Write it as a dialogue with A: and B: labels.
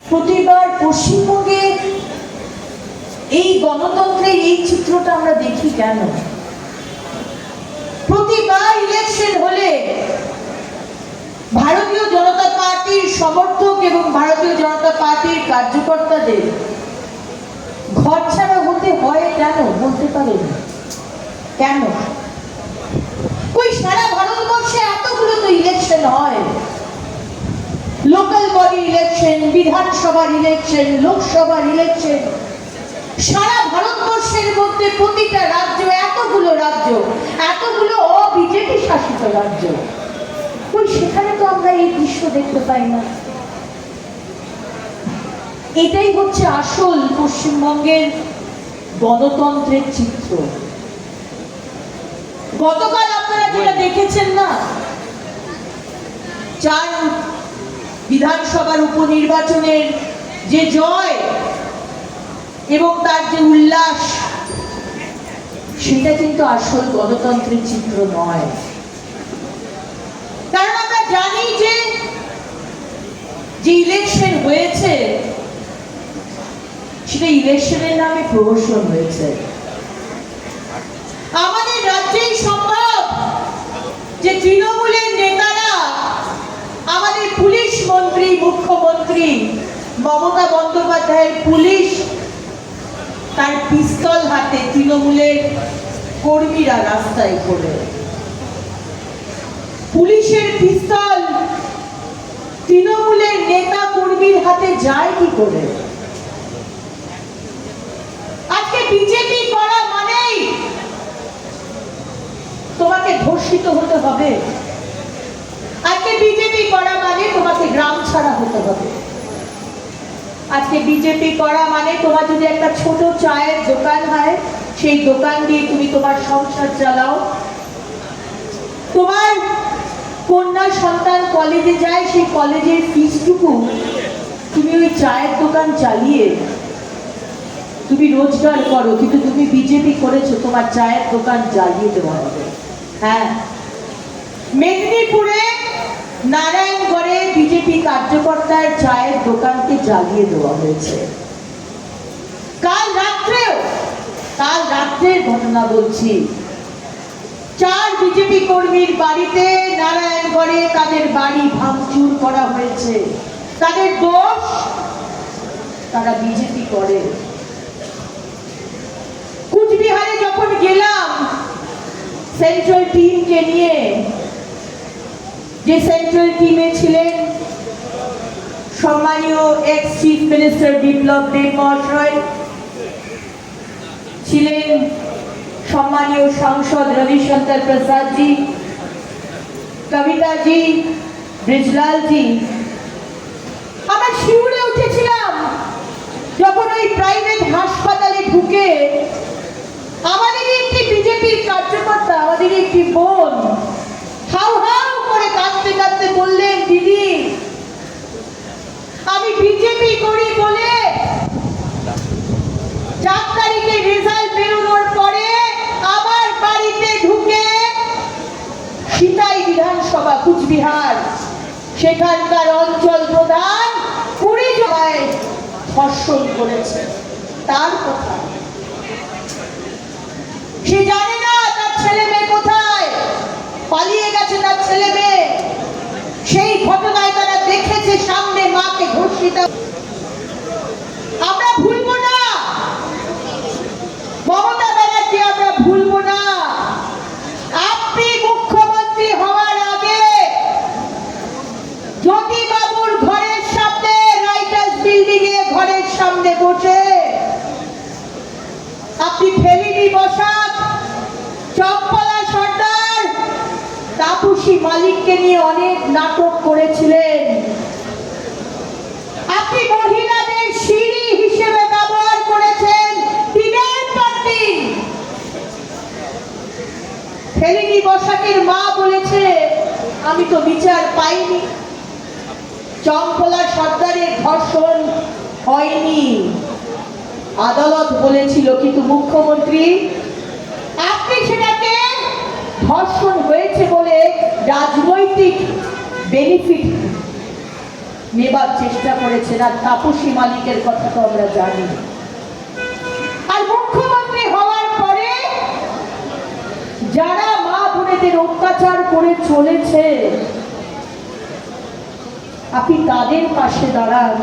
A: প্রতিবার পশ্চিমবঙ্গে এই গণতন্ত্রের এই চিত্রটা আমরা দেখি কেন? প্রতিবার ইলেকশন হলে ভারতীয় জনতা পার্টির সমর্থক এবং ভারতীয় জনতা পার্টির কার্যকর্তাদের ঘরছাড়া হতে হয় কেন বলতে পারেন? কেন? ওই সারা ভারতবর্ষে এতগুলো তো ইলেকশন হয়, লোকাল বডি ইলেকশন, বিধানসভার ইলেকশন, লোকসভার ইলেকশন, সারা ভারতবর্ষের মধ্যে প্রতিটা রাজ্য, এতগুলো রাজ্য, এতগুলো বিজেপি শাসিত রাজ্য, ওই সেখানে তো আমরা এই দৃশ্য দেখতে পাই না। এটাই হচ্ছে আসল পশ্চিমবঙ্গের গণতন্ত্রের চিত্র। গতকাল আপনারা যেটা দেখেছেন না, 4 বিধানসভার উপনির্বাচনের যে জয় এবং তার যে উল্লাস, সেটা কিন্তু আসল গণতন্ত্রের চিত্র নয়। কারণ আমরা জানি যে ইলেকশন হয়েছে সেটা ইলেকশনের নামে প্রহসন হয়েছে। আমাদের রাজ্যেই সম্ভব যে তৃণমূলের নেতারা, আমাদের পুলিশ মন্ত্রী, মুখ্যমন্ত্রী মমতা বন্দ্যোপাধ্যায়ের পুলিশ, তার পিস্তল হাতে তৃণমূলের কর্মীরা রাস্তায় করে, পুলিশের পিস্তল তৃণমূলের নেতা কর্মীর হাতে যায় কি করে? আজকে বিজেপি করা মানেই তোমাকে ধর্ষিত হতে হবে, আজকে বিজেপি করা মানে তোমাকে গ্রাম ছাড়া হতে হবে, আজকে বিজেপি করা মানে তোমার যদি একটা ছোট চায়ের দোকান হয়, সেই দোকান দিয়ে তুমি তোমার সংসার চালাও, তোমার কন্যা সন্তান কলেজে যায়, সেই কলেজের ফিসটুকু তুমি ওই চায়ের দোকান চালিয়ে তুমি রোজগার করো, কিন্তু তুমি বিজেপি করেছো, তোমার চায়ের দোকান জ্বালিয়ে দেওয়া হবে। হ্যাঁ, মেদিনীপুরে নারায়ণগড়ে বিজেপি কার্যকর্তার চায়ের দোকানকে জ্বালিয়ে দেওয়া হয়েছে। কাল রাত্রের ঘটনা বলছি, 4 বিজেপি কর্মীর বাড়িতে নারায়ণগড়ে তাদের বাড়ি ভাঙচুর করা হয়েছে। তাদের দোষ, তারা বিজেপি করে। কুচবিহারে যখন গেলাম সেন্ট্রাল টিমকে নিয়ে, যে সেন্ট্রাল টিমে ছিলেন সম্মানীয় x chief minister Biplab Deb মহাশয়, ছিলেন সম্মানীয় সাংসদ রবিশঙ্কর প্রসাদ জি, কবিতা জি, ব্রিজলাল জি, আমরা শিউরে উঠেছিলাম যখন ওই প্রাইভেট হাসপাতালে ঢুকে আমাদের একটি বিজেপির কার্যকর্তা, আমাদের একটি বোন হাউ হাউ করে কাঁদতে কাঁদতে বললেন, দিদি আমি বিজেপি করি বলে 4 তারিখে রেজাল্ট বেরোনোর পরে আমার বাড়িতে ঢুকে সিতাই বিধানসভা কুচবিহার, সেখানকার অঞ্চল প্রধান 20 জনায় ধর্ষণ করেছে। তার কথা সে জানে না তার ছেলে মেয়ে কোথায়, পালিয়ে গেছে তার ছেলে মেয়ে। সেই ঘটনায় তারা দেখেছে সামনে মাকে ধর্ষিত। আমরা ভুলবো না মমতা ব্যানার্জি, আমরা ভুলবো না। আপনি মুখ্যমন্ত্রী হওয়ার আগে জ্যোতি বাবুর ঘরের সামনে, রাইটার্স বিল্ডিং এ ঘরের সামনে বসে আপনি ফেলিনি বসাক, চম্পলা সর্দার, তাপসী মালিককে নিয়ে অনেক নাটক করেছিলেন। আপনি মহিলাদের সিঁড়ি হিসেবে ব্যবহার করেছেন দিনের পর দিন। ফেলিনি বসাকের মা বলেছে আমি তো বিচার পাইনি, চম্পলা সর্দারের ধর্ষণ হয়নি, আদালত বলেছিল, কিন্তু মুখ্যমন্ত্রী আপনি সেটাকে ধর্ষণ হয়েছে বলে রাজনৈতিক বেনিফিট নেবার চেষ্টা করেছেন। আর তাপসী মালিকের কথা তো আমরা জানি। আর মুখ্যমন্ত্রী হওয়ার পরে যারা মা বোনেদের অত্যাচার করে চলেছে, আপনি তাদের পাশে দাঁড়ান।